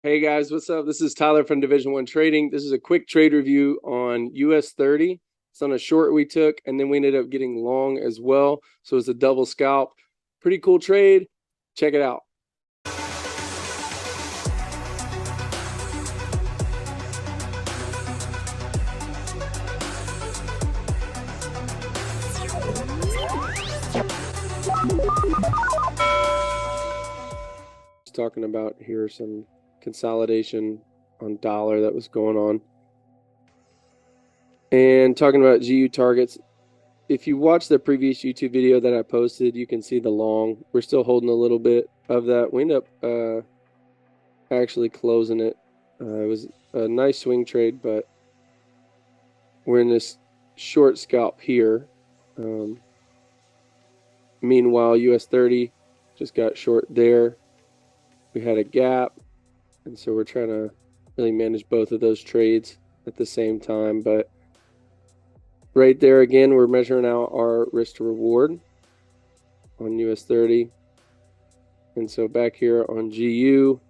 Hey guys, what's up? This is Tyler from Division One Trading. This is a quick trade review on US30. It's on a short we took, and then we ended up getting long as well. So it's a double scalp. Pretty cool trade. Check it out. Talking about here some consolidation on dollar that was going on. And talking about GU targets. If you watch the previous YouTube video that I posted, you can see the long. We're still holding a little bit of that. We end up actually closing it. It was a nice swing trade, but we're in this short scalp here. Meanwhile, US30 just got short there. We had a gap, and so we're trying to really manage both of those trades at the same time. But right there again, we're measuring out our risk to reward on US30. And so back here on GU,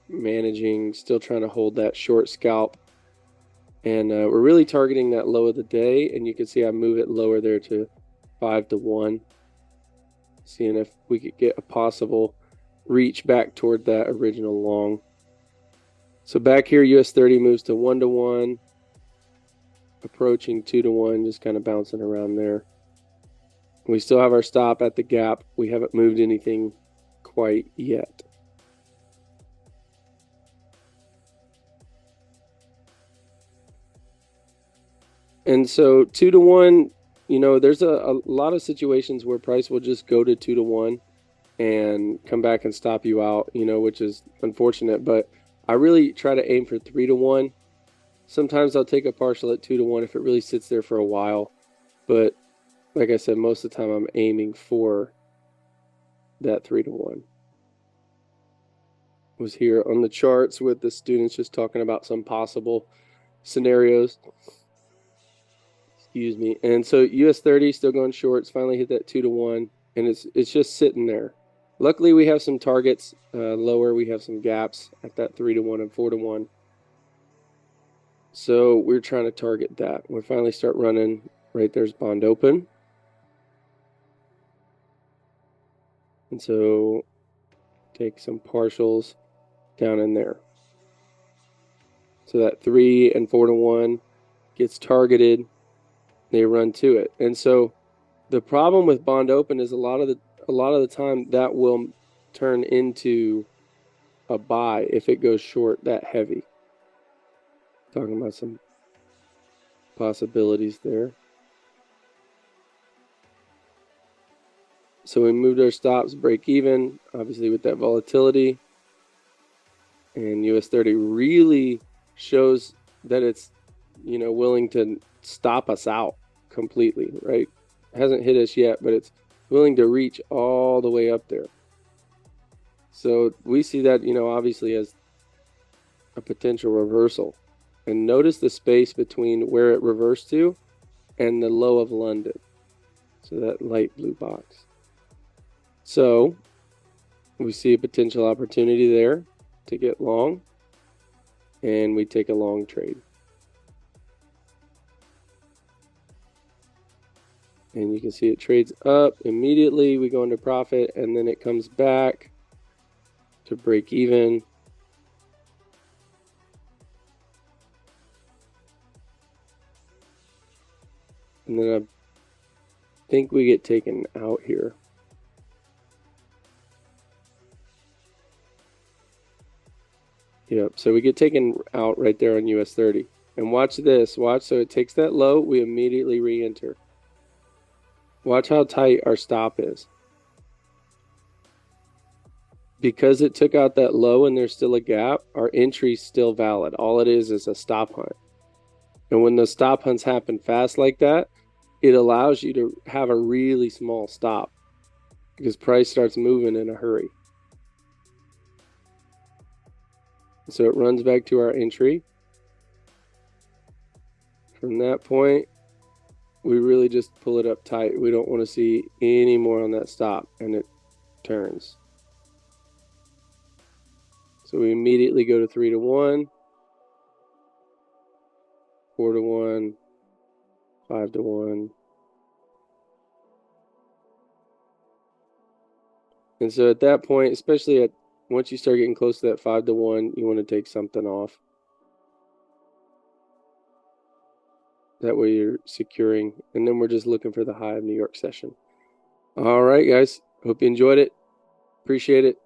managing, still trying to hold that short scalp. And we're really targeting that low of the day. And you can see I move it lower there to 5 to 1. Seeing if we could get a possible reach back toward that original long. So back here, US30 moves to 1 to 1. Approaching 2 to 1, just kind of bouncing around there. We still have our stop at the gap. We haven't moved anything quite yet. And so 2 to 1, you know, there's a lot of situations where price will just go to 2 to 1 and come back and stop you out, you know, which is unfortunate. But I really try to aim for 3 to 1. Sometimes I'll take a partial at 2 to 1 if it really sits there for a while. But like I said, most of the time I'm aiming for that 3 to 1. Was here on the charts with the students just talking about some possible scenarios. Excuse me. And so US30 still going shorts, finally hit that 2 to 1, and it's just sitting there. Luckily, we have some targets lower. We have some gaps at that 3 to 1 and 4 to 1. So we're trying to target that. We'll finally start running. Right there's bond open. And so take some partials down in there. So that 3 and 4 to 1 gets targeted. They run to it. And so the problem with bond open is a lot of the time that will turn into a buy if it goes short that heavy. Talking about some possibilities there. So we moved our stops break even, obviously with that volatility. And US30 really shows that it's, you know, willing to stop us out completely, right? It hasn't hit us yet, but it's willing to reach all the way up there. So we see that, you know, obviously as a potential reversal. And notice the space between where it reversed to and the low of London. So that light blue box. So we see a potential opportunity there to get long, and we take a long trade. And you can see it trades up immediately. We go into profit, and then it comes back to break even. And then I think we get taken out here. Yep, so we get taken out right there on US30. And watch this, watch, so it takes that low, we immediately re-enter. Watch how tight our stop is. Because it took out that low and there's still a gap, our entry's still valid. All it is a stop hunt. And when those stop hunts happen fast like that, it allows you to have a really small stop because price starts moving in a hurry. So it runs back to our entry. From that point, we really just pull it up tight. We don't want to see any more on that stop, and it turns. So we immediately go to 3 to 1, 4 to 1, 5 to 1. And so at that point, especially once you start getting close to that 5 to 1, you want to take something off. That way you're securing. And then we're just looking for the high of New York session. All right, guys. Hope you enjoyed it. Appreciate it.